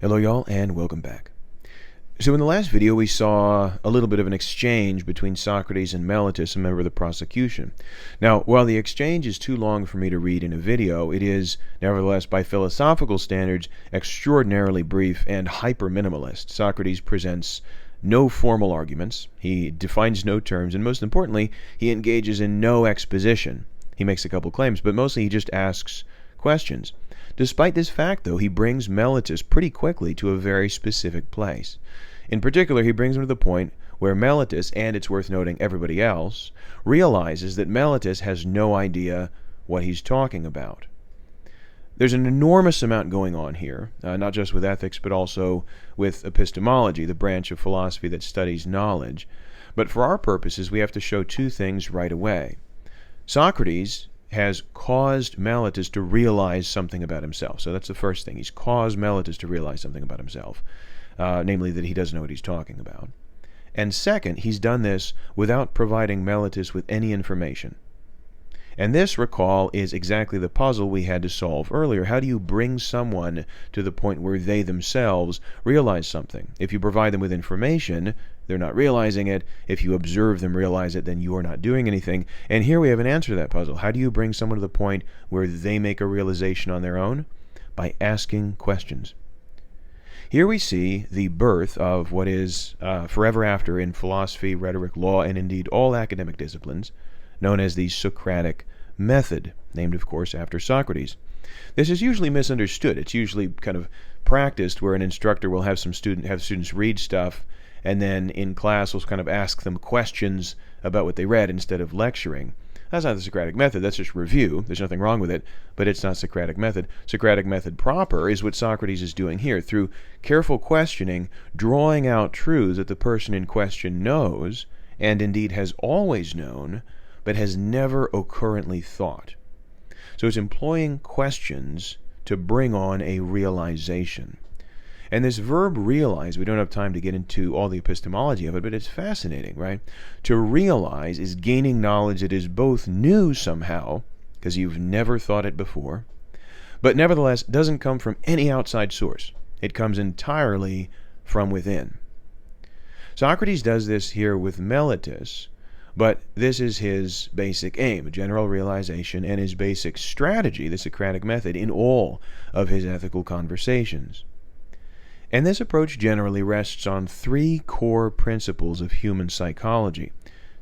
Hello y'all and welcome back. So in the last video we saw a little bit of an exchange between Socrates and Meletus, a member of the prosecution. Now, while the exchange is too long for me to read in a video, it is nevertheless by philosophical standards extraordinarily brief and hyper-minimalist. Socrates presents no formal arguments, he defines no terms, and most importantly, he engages in no exposition. He makes a couple claims, but mostly he just asks questions. Despite this fact, though, he brings Meletus pretty quickly to a very specific place. In particular, he brings him to the point where Meletus, and it's worth noting everybody else, realizes that Meletus has no idea what he's talking about. There's an enormous amount going on here, not just with ethics, but also with epistemology, the branch of philosophy that studies knowledge. But for our purposes, we have to show two things right away. Socrates has caused Meletus to realize something about himself. So that's the first thing. He's caused Meletus to realize something about himself, namely that he doesn't know what he's talking about. And second, he's done this without providing Meletus with any information. And this, recall, is exactly the puzzle we had to solve earlier. How do you bring someone to the point where they themselves realize something? If you provide them with information, they're not realizing it. If you observe them realize it, then you're not doing anything. And here we have an answer to that puzzle. How do you bring someone to the point where they make a realization on their own? By asking questions. Here we see the birth of what is forever after in philosophy, rhetoric, law, and indeed all academic disciplines, known as the Socratic method, named, of course, after Socrates. This is usually misunderstood. It's usually kind of practiced where an instructor will have students read stuff, and then in class will kind of ask them questions about what they read instead of lecturing. That's not the Socratic method. That's just review. There's nothing wrong with it, but it's not Socratic method. Socratic method proper is what Socrates is doing here. Through careful questioning, drawing out truths that the person in question knows, and indeed has always known, but has never occurrently thought. So it's employing questions to bring on a realization. And this verb realize, we don't have time to get into all the epistemology of it, but it's fascinating, right? To realize is gaining knowledge that is both new somehow, because you've never thought it before, but nevertheless doesn't come from any outside source. It comes entirely from within. Socrates does this here with Meletus, but this is his basic aim, a general realization, and his basic strategy, the Socratic method, in all of his ethical conversations. And this approach generally rests on three core principles of human psychology.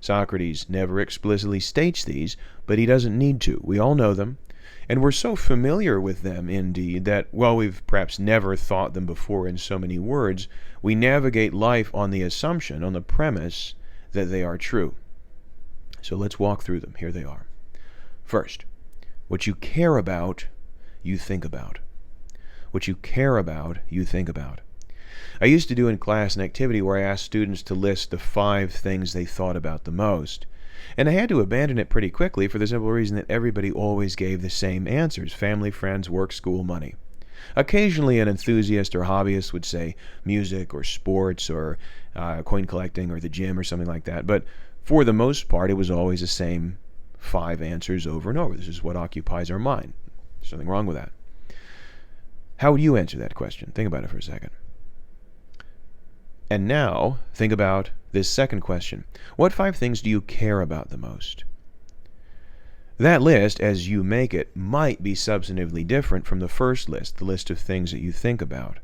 Socrates never explicitly states these, but he doesn't need to. We all know them, and we're so familiar with them, indeed, that while we've perhaps never thought them before in so many words, we navigate life on the assumption, on the premise, that they are true. So let's walk through them. Here they are. First, what you care about, you think about. What you care about, you think about. I used to do in class an activity where I asked students to list the 5 things they thought about the most. And I had to abandon it pretty quickly for the simple reason that everybody always gave the same answers: family, friends, work, school, money. Occasionally an enthusiast or hobbyist would say music or sports or coin collecting or the gym or something like that. But for the most part, it was always the same 5 answers over and over. This is what occupies our mind. There's nothing wrong with that. How would you answer that question? Think about it for a second. And now, think about this second question. What 5 things do you care about the most? That list, as you make it, might be substantively different from the first list, the list of things that you think about.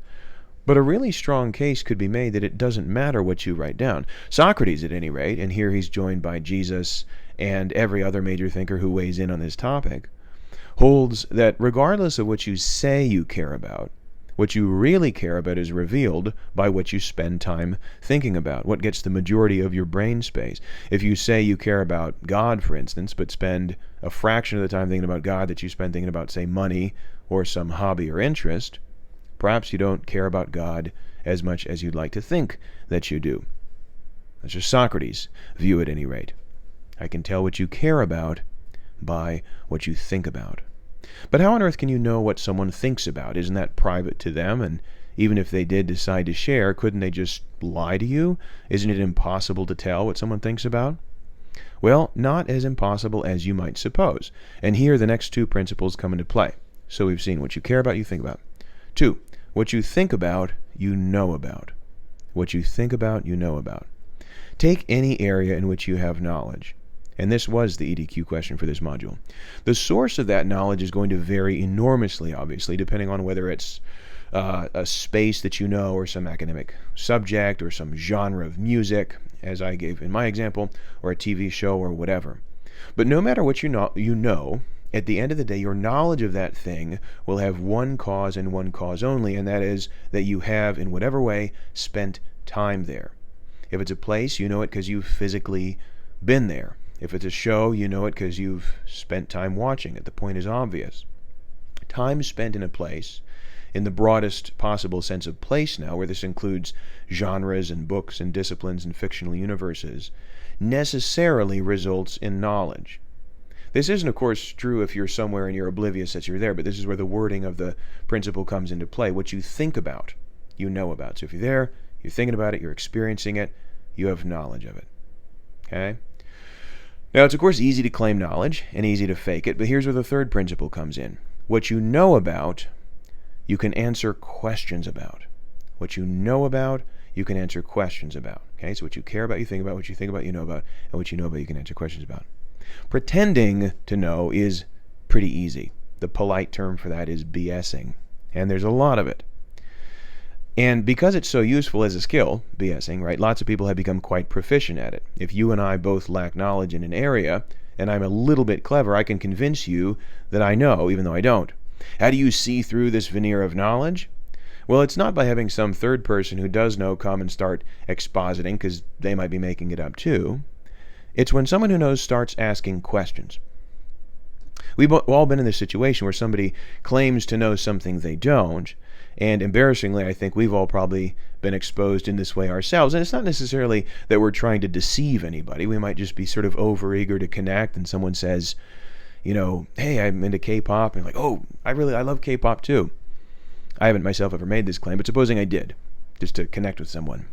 But a really strong case could be made that it doesn't matter what you write down. Socrates, at any rate, and here he's joined by Jesus and every other major thinker who weighs in on this topic, holds that regardless of what you say you care about, what you really care about is revealed by what you spend time thinking about, what gets the majority of your brain space. If you say you care about God, for instance, but spend a fraction of the time thinking about God that you spend thinking about, say, money or some hobby or interest, perhaps you don't care about God as much as you'd like to think that you do. That's just Socrates' view at any rate. I can tell what you care about by what you think about. But how on earth can you know what someone thinks about? Isn't that private to them? And even if they did decide to share, couldn't they just lie to you? Isn't it impossible to tell what someone thinks about? Well, not as impossible as you might suppose. And here the next 2 principles come into play. So we've seen what you care about, you think about. 2, What you think about, you know about. What you think about, you know about. Take any area in which you have knowledge. And this was the EDQ question for this module. The source of that knowledge is going to vary enormously, obviously, depending on whether it's a space that you know, or some academic subject, or some genre of music, as I gave in my example, or a TV show, or whatever. But no matter what you know, at the end of the day, your knowledge of that thing will have one cause and one cause only, and that is that you have, in whatever way, spent time there. If it's a place, you know it because you've physically been there. If it's a show, you know it because you've spent time watching it. The point is obvious. Time spent in a place, in the broadest possible sense of place now, where this includes genres and books and disciplines and fictional universes, necessarily results in knowledge. This isn't, of course, true if you're somewhere and you're oblivious that you're there, but this is where the wording of the principle comes into play. What you think about, you know about. So if you're there, you're thinking about it, you're experiencing it, you have knowledge of it. Okay? Now, it's, of course, easy to claim knowledge and easy to fake it, but here's where the third principle comes in. What you know about, you can answer questions about. What you know about, you can answer questions about. Okay? So what you care about, you think about. What you think about, you know about. And what you know about, you can answer questions about. Pretending to know is pretty easy. The polite term for that is BSing. And there's a lot of it. And because it's so useful as a skill, BSing, right, lots of people have become quite proficient at it. If you and I both lack knowledge in an area, and I'm a little bit clever, I can convince you that I know, even though I don't. How do you see through this veneer of knowledge? Well, it's not by having some third person who does know come and start expositing, because they might be making it up too. It's when someone who knows starts asking questions. We've all been in this situation where somebody claims to know something they don't, and embarrassingly, I think we've all probably been exposed in this way ourselves. And it's not necessarily that we're trying to deceive anybody. We might just be sort of overeager to connect, and someone says, you know, hey, I'm into K-pop, and like, oh, I love K-pop too. I haven't myself ever made this claim, but supposing I did, just to connect with someone.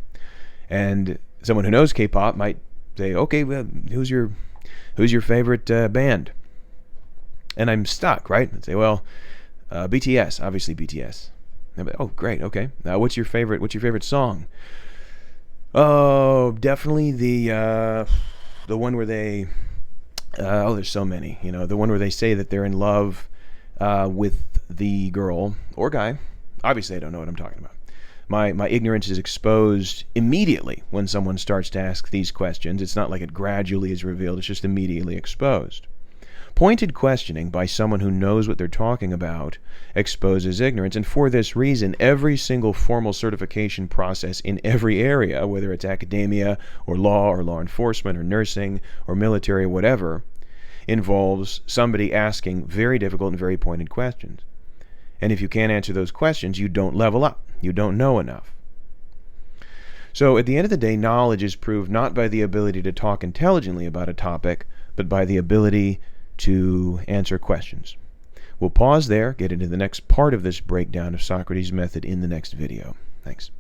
And someone who knows K-pop might say, okay, well, who's your favorite band? And I'm stuck, right? I'd say, well, BTS, obviously BTS. Like, oh, great, okay. What's your favorite song? Oh, definitely the one where they, there's so many, you know, the one where they say that they're in love with the girl or guy. Obviously, I don't know what I'm talking about. My ignorance is exposed immediately when someone starts to ask these questions. It's not like it gradually is revealed, it's just immediately exposed. Pointed questioning by someone who knows what they're talking about exposes ignorance, and for this reason, every single formal certification process in every area, whether it's academia or law enforcement or nursing or military or whatever, involves somebody asking very difficult and very pointed questions. And if you can't answer those questions, you don't level up. You don't know enough. So at the end of the day, knowledge is proved not by the ability to talk intelligently about a topic, but by the ability to answer questions. We'll pause there, get into the next part of this breakdown of Socrates' method in the next video. Thanks.